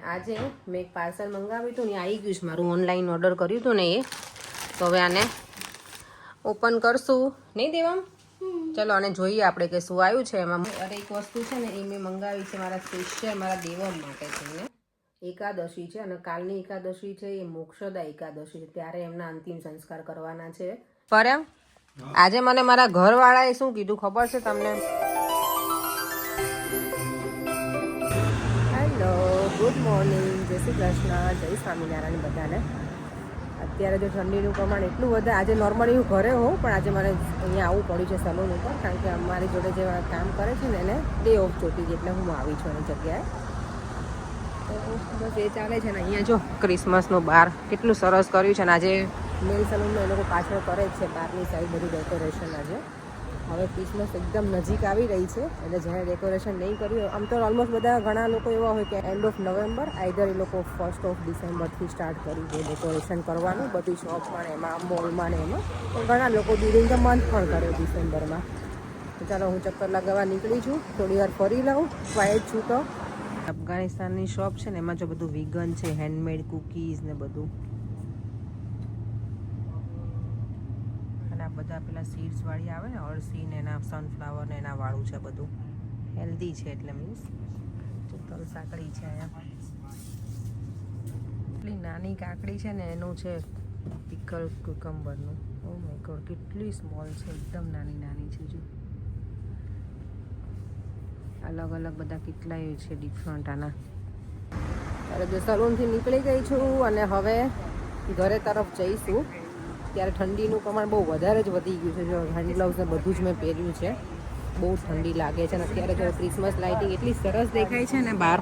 આજે મેં એક પાર્સલ મંગાવ્યું હતું ને આવી ગયું છે મારું ઓનલાઈન ઓર્ડર કર્યું હતું ને એ તો હવે આને ઓપન કરશું નહીં દેવામ ચલો આને જોઈએ આપણે કે શું આવ્યું છે એમાં અરે એક વસ્તુ છે ને એ મેં મંગાવી છે મારા સ્પેશિયલ મારા દેવમ માટે છે ને એકાદશી છે અને કાલની એકાદશી છે એ મોક્ષદા એકાદશી છે ત્યારે એમના અંતિમ સંસ્કાર કરવાના છે પર આજે મને મારા ઘરવાળાએ શું કીધું ખબર છે તમને હેલો ગુડ મોર્નિંગ જય શ્રી કૃષ્ણ જય સ્વામિનારાયણ બધાને અત્યારે જો ઠંડીનું પ્રમાણ એટલું વધે આજે નોર્મલી હું ઘરે હોઉં પણ આજે મારે અહીંયા આવવું પડ્યું છે સલૂન ઉપર કારણ કે અમારી જોડે જે કામ કરે છે ને એને ડે ઓફ જોતી એટલે હું આવી છું એની જગ્યાએ તો બસ એ ચાલે છે ને અહીંયા જો ક્રિસમસનું બહાર કેટલું સરસ કર્યું છે ને આજે મેલ સલૂનમાં એ લોકો પાછળ કરે જ છે બહારની સાઈડ બધું ડેકોરેશન આજે હવે ક્રિસમસ એકદમ નજીક આવી રહી છે એટલે જેણે ડેકોરેશન નહીં કર્યું આમ તો ઓલમોસ્ટ બધા ઘણા લોકો એવા હોય કે એન્ડ ઓફ નવેમ્બર આઈધર એ લોકો 1st ઓફ ડિસેમ્બરથી સ્ટાર્ટ કર્યું છે ડેકોરેશન કરવાનું બધી શોપમાં એમાં મોલમાં ને એમાં પણ ઘણા લોકો ડ્યુરિંગ ધ મંથ પણ કરે ડિસેમ્બરમાં તો ચાલો હું ચક્કર લગાવવા નીકળી છું થોડી વાર ફરી લઉં ક્વાઇટ છું તો અફઘાનિસ્તાનની શોપ છે ને એમાં જો બધું વિગન છે હેન્ડમેડ કૂકીઝ ને બધું બધા પેલા સીડ્સ વાળી આવે ને અળસી ને એના સનફ્લાવર ને એના વાળું છે બધું હેલ્ધી છે એટલે મીન્સ તલ સાંકળી છે અહીંયા એટલી નાની કાકડી છે ને એનું છે પિકલ કુકમ્બરનું ઓ માય ગોડ કેટલી સ્મોલ છે એકદમ નાની નાની છે જો અલગ અલગ બધા કેટલાય છે ડિફરન્ટ આના ત્યારે જો સલૂનથી નીકળી ગઈ છું અને હવે ઘરે તરફ જઈશું ત્યારે ઠંડીનું પ્રમાણ બહુ વધારે જ વધી ગયું છે જો હેન્ડ ગ્લવ્સ ને બધું જ મેં પહેર્યું છે બહુ ઠંડી લાગે છે અને અત્યારે જો ક્રિસમસ લાઇટિંગ એટલી સરસ દેખાય છે ને બહાર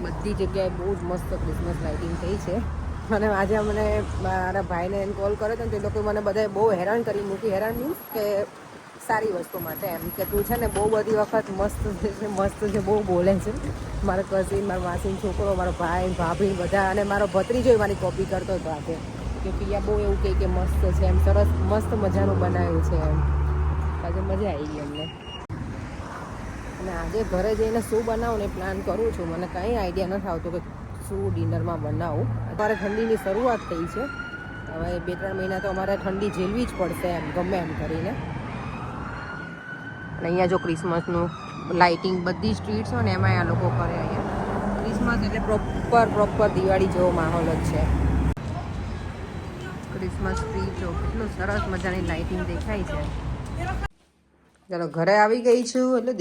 બધી જગ્યાએ બહુ જ મસ્ત ક્રિસમસ લાઇટિંગ થઈ છે અને આજે મને મારા ભાઈને એને કોલ કર્યો હતો ને તે લોકો મને બધાએ બહુ હેરાન કરી મૂકી હેરાન મીન્સ કે સારી વસ્તુ માટે એમ કે તું છે ને બહુ બધી વખત મસ્ત છે બહુ બોલે છે મારો કઝિન મારા માસીનો છોકરો મારો ભાઈ ભાભી બધા અને મારો ભત્રીજો મારી કોપી કરતો હતો આજે કે પિયા બહુ એવું કહે કે મસ્ત છે એમ સરસ મસ્ત મજાનું બનાવ્યું છે એમ આજે મજા આવી ગઈ અમને અને આજે ઘરે જઈને શું બનાવું ને પ્લાન કરું છું મને કંઈ આઈડિયા નથી આવતો કે શું ડિનરમાં બનાવું અત્યારે ઠંડીની શરૂઆત થઈ છે હવે 2-3 મહિના તો અમારે ઠંડી ઝેલવી જ પડશે એમ ગમે એમ કરીને અને અહીંયા જો ક્રિસમસનું લાઇટિંગ બધી સ્ટ્રીટ્સ હોય ને એમાં આ લોકો કરે અહીંયા ક્રિસમસ એટલે પ્રોપર દિવાળી જેવો માહોલ જ છે ક્રિસમસ ટ્રી જો કેટલું સરસ મજાની લાઇટિંગ દેખાય છે ચાલો ઘરે આવી ગઈ છું એટલે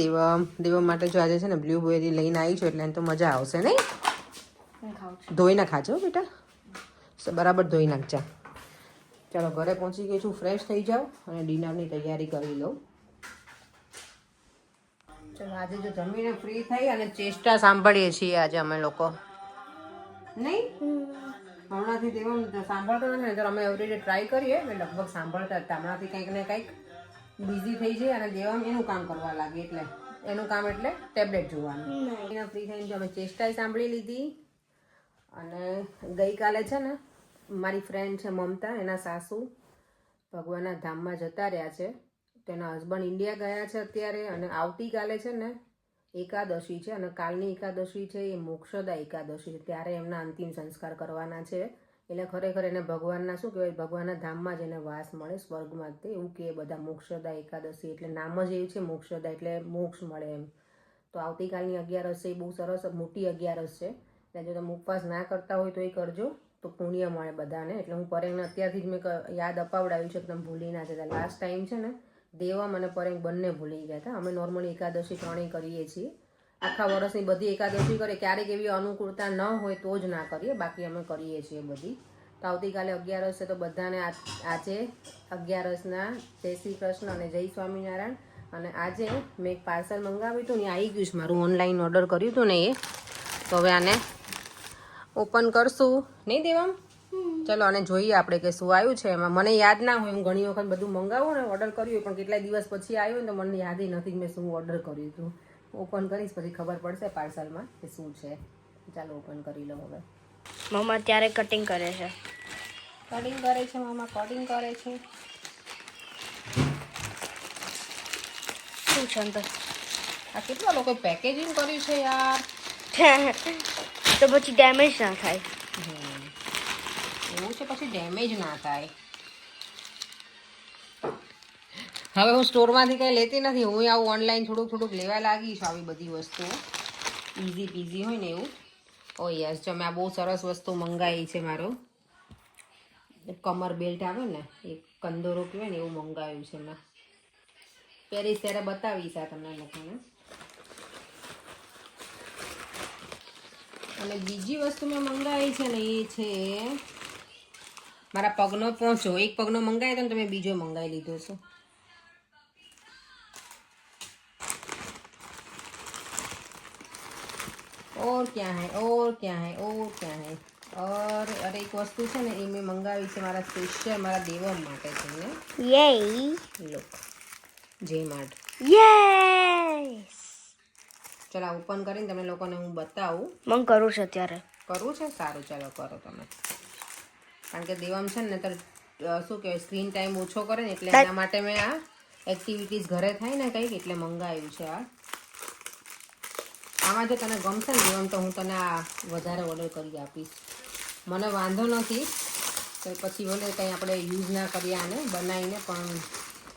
દેવા માટે જો આજે છે ને બ્લુબેરી લઈને આવી છું એટલે એને તો મજા આવશે નહીં ધોઈ ના ખાજો બેટા બરાબર ધોઈ નાખજા ચાલો ઘરે પહોંચી ગઈ છું ફ્રેશ થઈ જાઉં અને ડિનરની તૈયારી કરી લઉં ચલો આજે જો જમીને ફ્રી થઈ અને ચેષ્ટા સાંભળીએ છીએ આજે અમે લોકો નહીં હમણાંથી તેવું સાંભળતો નથી તો અમે એવરીડે ટ્રાય કરીએ એટલે લગભગ સાંભળતા હતા હમણાંથી કંઈક ને કંઈક બિઝી થઈ જાય અને દેવામ એનું કામ કરવા લાગે એટલે એનું કામ એટલે ટેબ્લેટ જોવાનું એના ફ્રી થઈને જો અમે ચેષ્ટાએ સાંભળી લીધી અને ગઈકાલે છે ને મારી ફ્રેન્ડ છે મમતા એના સાસુ ભગવાનના ધામમાં જતા રહ્યા છે તેના હસબન્ડ ઇન્ડિયા ગયા છે અત્યારે અને આવતીકાલે છે ને એકાદશી છે અને કાલની એકાદશી છે એ મોક્ષદા એકાદશી છે ત્યારે એમના અંતિમ સંસ્કાર કરવાના છે એટલે ખરેખર એને ભગવાનના શું કહેવાય ભગવાનના ધામમાં જ એને વાસ મળે સ્વર્ગમાં તે એવું કે બધા મોક્ષદા એકાદશી એટલે નામ જ એવું છે મોક્ષદા એટલે મોક્ષ મળે એમ તો આવતીકાલની 11 છે એ બહુ સરસ મોટી 11 છે એટલે જો તમે ઉપવાસ ના કરતા હોય તો એ કરજો તો પુણ્ય મળે બધાને એટલે હું પરેંગને અત્યારથી જ મેં યાદ અપાવડાવ્યું છે કે તમે ભૂલી ના જતા લાસ્ટ ટાઈમ છે ને દેવમ અને પરેંગ બંને ભૂલી ગયા હતા અમે નોર્મલી એકાદશી 3 કરીએ છીએ આખા વર્ષની બધી એકાદશી કરીએ ક્યારેક એવી અનુકૂળતા ન હોય તો જ ના કરીએ બાકી અમે કરીએ છીએ બધી તો આવતીકાલે 11 છે તો બધાને આજે 11ના જય શ્રી કૃષ્ણ અને જય સ્વામિનારાયણ અને આજે મેં એક પાર્સલ મંગાવ્યું હતું ને આવી ગયું છે મારું ઓનલાઈન ઓર્ડર કર્યું હતું ને એ તો હવે આને ઓપન કરશું નહીં દેવામ ચલો અને જોઈએ આપણે કે શું આવ્યું છે એમાં મને યાદ ના હોય હું ઘણી વખત બધું મંગાવું ને ઓર્ડર કર્યું પણ કેટલાય દિવસ પછી આવ્યું ને તો મને યાદ નથી કે મેં શું ઓર્ડર કર્યું હતું ઓપન કરીશ પછી ખબર પડશે પાર્સલમાં કે શું છે ચાલો ઓપન કરી લઉં હવે મમ્મા અત્યારે કટિંગ કરે છે મામા કટિંગ કરે છે શું છે અંદર આ કેટલા લોકો પેકેજિંગ કર્યું છે યાર તો પછી ડેમેજ ના થાય. એવું છે, પછી ડેમેજ ના થાય. હવે હું સ્ટોરમાંથી કંઈ લેતી નથી, હું આવું ઓનલાઈન થોડુંક લેવા લાગી છું આવી બધી વસ્તુઓ. ઇઝી પીઝી હોય ને એવું. ઓ યસ, જો મેં આ બહુ સરસ વસ્તુ મંગાવી છે. મારો કમર બેલ્ટ આવે ને, એ કંદોરો કહેવાય ને, એવું મંગાવ્યું છે મેં. પહેરીશ ત્યારે બતાવીશ આ તમને લોકોને. અને બીજી વસ્તુ મેં મંગાવી છે ને, એ છે મારા પગનો પહોંચો. એક પગનો મંગાવ્યો હતો ને, તો મેં બીજો મંગાવી લીધો છે. और क्या है, और क्या है, और क्या है. और અરે એક વસ્તુ છે ને, એ મેં મંગાવી છે મારા સ્પેશિયલ મારા દેવમ માટે છે ને. યે લુક, જે માર્ટ. યસ. ચલો ઓપન કરીને તમે લોકોને હું બતાવું. મન કરું છે અત્યારે. કરવું છે? સારું, ચાલો કરો તમે. કારણ કે દેવમ છે ને, તો શું કહેવાય, સ્ક્રીન ટાઈમ ઓછો કરે ને, એટલે એના માટે મેં આ એક્ટિવિટીઝ ઘરે થાય ને કંઈક, એટલે મંગાવ્યું છે આ. આમાં જો તને ગમશે ને દેવમ, તો હું તને આ વધારે ઓર્ડર કરી આપીશ. મને વાંધો નથી તો પછી ભલે કંઈ આપણે યુઝ ના કરીએ આને બનાવીને, પણ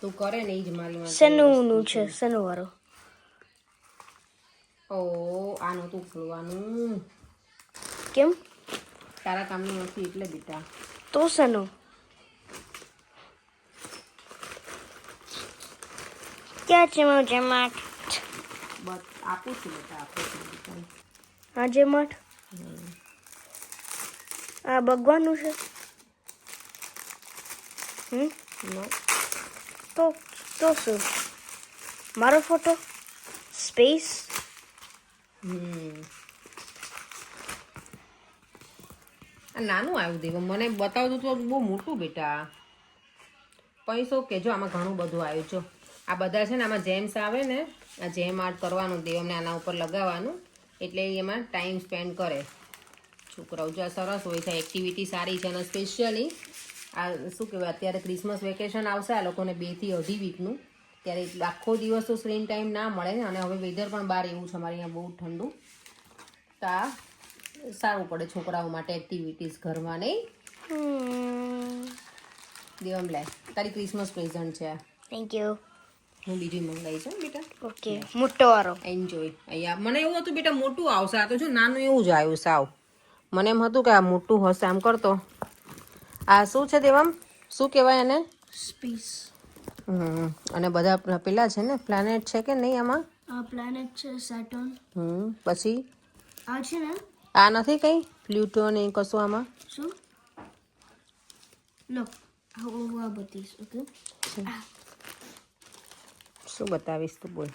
તું કરે ને એ જ મારી માટે. શેનું છે? શેનું વાળો? ઓ આ નહોતું ખોલવાનું. કેમ? તારા કામનું નથી એટલે બેટા. તો શેનું? ક્યાં છે મારું જેમાટ? બસ આપું છું બેટા, આપું છું બેટા. હા જેમાટ. આ ભગવાનનું છે? નો. તો શું? મારો ફોટો? સ્પેસ? આ નાનું આવ્યું દેવ, મને બતાવતું તો બહુ મોટું બેટા. પૈસો કે જો આમાં ઘણું બધું આવ્યું. જો આ બધા છે ને, આમાં જેમ્સ આવે ને, આ જેમ આર્ટ કરવાનું દેવમને આના ઉપર લગાવવાનું, એટલે એમાં ટાઈમ સ્પેન્ડ કરે છોકરાઓ. જો આ સરસ હોય છે, એક્ટિવિટી સારી છે. અને સ્પેશિયલી આ શું કહેવાય, અત્યારે ક્રિસમસ વેકેશન આવશે આ લોકોને 2 થી 2.5 વીકનું, ત્યારે આખો દિવસ તો સ્ક્રીન ટાઈમ ના મળે ને. અને હવે વેધર પણ બહાર એવું છે અમારે અહીંયા બહુ ઠંડુ, તો આ સારું પડે છોકરાઓ માટે એક્ટિવિટીઝ ઘરમાં. નહીં દેવમ, લે તારી ક્રિસમસ પ્રેઝન્ટ છે આ. Thank you. હું બીજું મંગાવી છું બેટા. ઓકે, મોટો વાળો. એન્જોય. અહીંયા મને એવું હતું બેટા મોટું આવશે, આ તો જો નાનું એવું જ આવ્યું સાવ. મને એમ હતું કે આ મોટું હશે આમ કરતો. આ શું છે દેવમ, શું કહેવાય એને? સ્પેસ. અને બધા પેલા છે ને, પ્લાનેટ છે કે નહીં આમાં? આ પ્લેનેટ છે સેટર્ન. પછી આ છે ને, આ નથી કંઈ પ્લ્યુટો ને કશું આમાં? શું? લો આ બતીશ. ઓકે, શું બતાવીશ તું બોલ.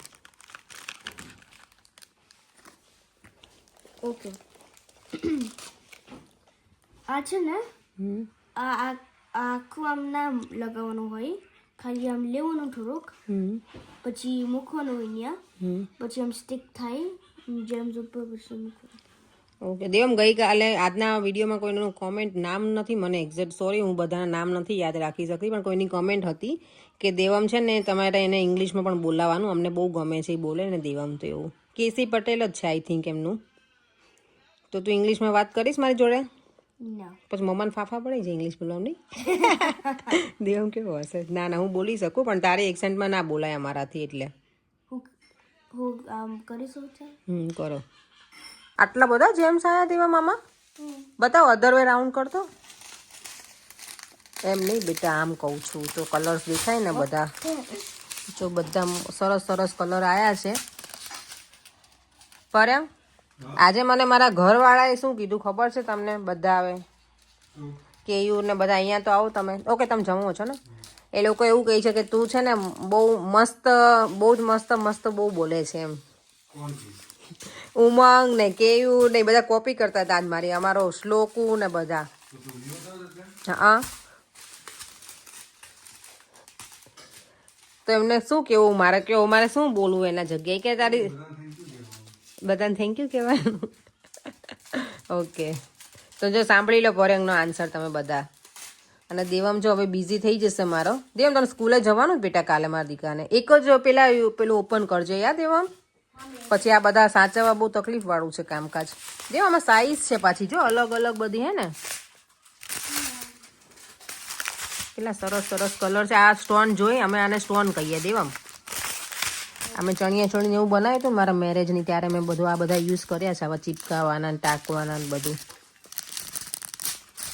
ઓકે. આ છે ને, આ આખું આમ ના લગાવવાનું હોય, ખાલી આમ લેવાનું થોડુંક, પછી મૂકવાનું હોય ત્યાં, પછી આમ સ્ટિક થાય જેમ્સ ઉપર, પછી મૂકવાનું. ઓકે દેવમ, ગઈકાલે આજના વિડીયોમાં કોઈનું કોમેન્ટ નામ નથી, મને એક્ઝેક્ટ સોરી, હું બધાના નામ નથી યાદ રાખી શકતી, પણ કોઈની કોમેન્ટ હતી કે દેવમ છે ને, તમારે એને ઇંગ્લિશમાં પણ બોલાવવાનું, અમને બહુ ગમે છે એ બોલે ને દેવમ. તો એવું કેસી પટેલ જ છે આઈ થિંક એમનું. તો તું ઇંગ્લિશમાં વાત કરીશ મારી જોડે? પછી મમ્માને ફાફા પડે છે ઇંગ્લિશ બોલવાની. દેવમ કેવો હશે? ના ના, હું બોલી શકું, પણ તારી એક્સેન્ટમાં ના બોલાય અમારાથી, એટલે હું આમ કરી શકું? કરો. આટલા બધા જેમ્સ આવ્યા દેવા મામા? બતાવો, અધર વે રાઉન્ડ કરતો. એમ નહીં બેટા, આમ કહું છું તો કલર્સ દેખાય ને બધા. જો બધા સરસ સરસ કલર આવ્યા છે. પર આજે મને મારા ઘરવાળાએ શું કીધું ખબર છે તમને? બધા આવે કેયુ ને બધા અહીંયા તો આવો તમે. ઓકે, તમે જમો છો ને? એ લોકો એવું કહે છે કે તું છે ને બહુ મસ્ત, બહુ જ મસ્ત મસ્ત બહુ બોલે છે એમ. ઉમંગ ને કેયુ ને બધા કોપી કરતા હતા આજ મારી, અમારો શ્લોકુ ને બધા. હા, તો એમને શું કેવું મારે, કેવું મારે શું બોલવું એના જગ્યાએ? કે તારી બધાને થેન્ક યુ કહેવાનું. ઓકે, તો જો સાંભળી લો પોરેંગનો આન્સર તમે બધા. અને દેવમ જો હવે બિઝી થઈ જશે મારો. દેવમ તને સ્કૂલે જવાનું જ બેટા કાલે મારા દીકરાને. એક જ પેલું ઓપન કરજો યાદ દેવમ. પછી આ બધા સાચવવા બહુ તકલીફ વાળું છે કામકાજ. દેવ આમાં સાઈઝ છે પાછી જો અલગ અલગ બધી હે ને. કેટલા સરસ સરસ કલર છે. આ સ્ટોન જોઈ અમે આને સ્ટોન કહીએ દેવમ. અમે ચણિયા ચોળીને એવું બનાવ્યું હતું મારા મેરેજની ત્યારે મેં બધું આ બધા યુઝ કર્યા છે આવા ચીપકાવાના ને ટાંકવાના ને બધું.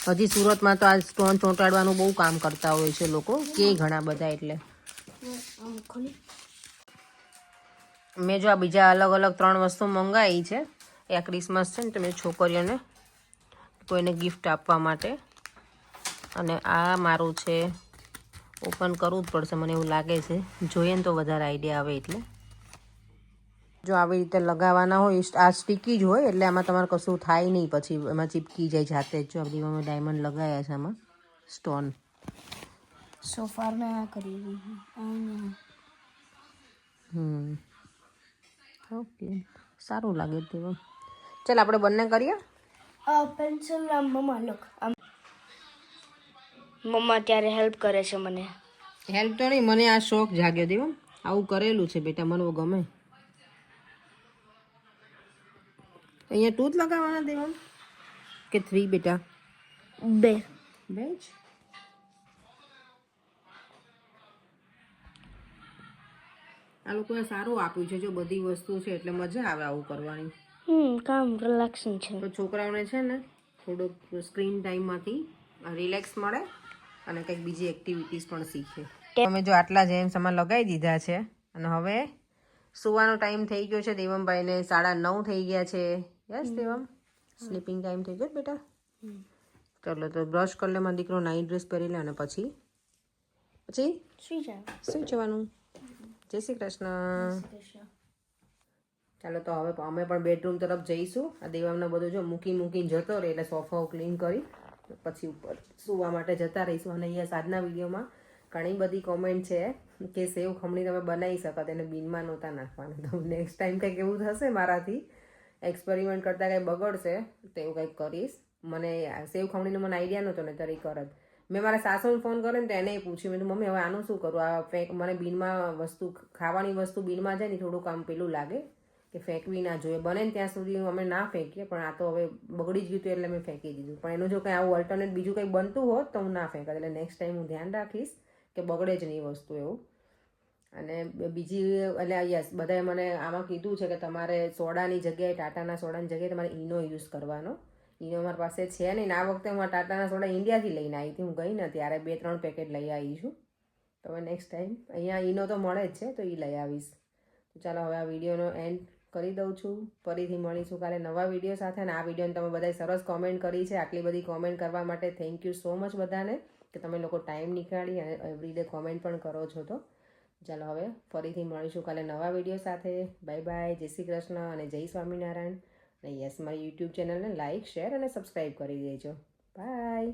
હજી સુરતમાં તો આ સ્ટોન ચોંટાડવાનું બહુ કામ કરતા હોય છે લોકો કે ઘણા બધા. એટલે મેં જો આ બીજા અલગ અલગ 3 વસ્તુ મંગાવી છે. એ આ ક્રિસમસ છે ને તો મેં છોકરીઓને કોઈને ગિફ્ટ આપવા માટે. અને આ મારું છે ઓપન કરવું જ પડશે મને એવું લાગે છે. જોઈએ ને તો વધારે આઈડિયા આવે. એટલે જો આવી રીતે લગાવવાના હોય આ સ્ટીકી જ હોય એટલે આમાં તમારે કશું થાય નહીં. પછી એમાં ચીપકી જાય જાતે જ. જો બધી અમે ડાયમંડ લગાવ્યા છે આમાં સ્ટોન. સો ફાર મેં આ કરી રહી હું. ઓકે સારું લાગે તેવું. ચાલ આપણે બંને કરીએ. પેન્સિલ મમ્મા લુક મમ્મા ત્યારે હેલ્પ કરે છે મને. હેલ્પ તો નહીં મને આ શોખ જાગ્યો દેવો. આવું કરેલું છે બેટા મને ગમે. અહીંયા 2 જ લગાવવાના દેવા કે 3 બેટા? 2 જ. આ લોકોએ સારું આપ્યું છે જો બધી વસ્તુ છે એટલે મજા આવે આવું કરવાની. કામ રિલેક્સિંગ છે. તો છોકરાઓને છે ને થોડુંક સ્ક્રીન ટાઈમમાંથી રિલેક્સ મળે અને કંઈક બીજી એક્ટિવિટીઝ પણ શીખે. અમે જો આટલા જેમ્સ આમાં લગાવી દીધા છે અને હવે સુવાનો ટાઈમ થઈ ગયો છે. દેવમભાઈને 9:30 થઈ ગયા છે. યસ દેવમ સ્લીપિંગ ટાઈમ થઈ ગયો બેટા. ચલો તો બ્રશ કરી લે મારો દીકરો. નાઇટ ડ્રેસ પહેરી લે અને પછી સુઈ જવાનું. જય શ્રી કૃષ્ણ. ચાલો તો હવે અમે પણ બેડરૂમ તરફ જઈશું. આ દેવામને બધું જો મૂકીને જતો રહે એટલે સોફાઓ ક્લીન કરી પછી ઉપર સુવા માટે જતા રહીશું. અને અહીંયા આજના વિડીયોમાં ઘણી બધી કોમેન્ટ છે કે સેવ ખમણી તમે બનાવી શકો તેને બીનમાં નહોતા નાખવાના. તો નેક્સ્ટ ટાઈમ કંઈક એવું થશે મારાથી એક્સપેરિમેન્ટ કરતાં કંઈ બગડશે તો એવું કંઈક કરીશ. મને સેવ ખમણીનો મને આઈડિયા નહોતો ને તરી કરત. મેં મારા સાસુને ફોન કર્યો ને તો એને પૂછ્યું મેં મમ્મી હવે આનું શું કરું? આ મને બીનમાં વસ્તુ ખાવાની વસ્તુ બીનમાં જાય ને થોડુંક આમ પેલું લાગે કે ફેંકવી ના જોઈએ. બને ને ત્યાં સુધી અમે ના ફેંકીએ પણ આ તો હવે બગડી જ ગયું હતું એટલે મેં ફેંકી દીધું. પણ એનું જો કંઈ આવું ઓલ્ટરનેટ બીજું કંઈ બનતું હોત તો હું ના ફેંકત. એટલે નેક્સ્ટ ટાઈમ હું ધ્યાન રાખીશ કે બગડે જ નહીં વસ્તુ એવું. અને બીજી એટલે યસ બધાએ મને આમાં કીધું છે કે તમારે સોડાની જગ્યાએ ટાટાના સોડાની જગ્યાએ તમારે ઈનો યુઝ કરવાનો. ઈનો અમારી પાસે છે નહીં. આ વખતે હું ટાટાના સોડા ઇન્ડિયાથી લઈને આવી હતી. હું ગઈ ને ત્યારે 2-3 પેકેટ લઈ આવી છું. તો હવે નેક્સ્ટ ટાઈમ અહીંયા ઈનો તો મળે જ છે તો એ લઈ આવીશ. તો ચાલો હવે આ વિડીયોનો એન્ડ કરી દઉં છું. ફરીથી મળીશું કાલે નવા વિડીયો સાથે. અને આ વિડીયોને તમે બધાએ સરસ કોમેન્ટ કરી છે. આટલી બધી કોમેન્ટ કરવા માટે થેન્ક યુ સો મચ બધાને કે તમે લોકો ટાઈમ નીકાળી અને એવરીડે કોમેન્ટ પણ કરો છો. તો ચાલો હવે ફરીથી મળીશું કાલે નવા વિડીયો સાથે. Bye bye. જય શ્રી કૃષ્ણ અને જય સ્વામિનારાયણ. અને યસ મારી યુટ્યુબ ચેનલને લાઇક શેર અને સબસ્ક્રાઈબ કરી દેજો. બાય.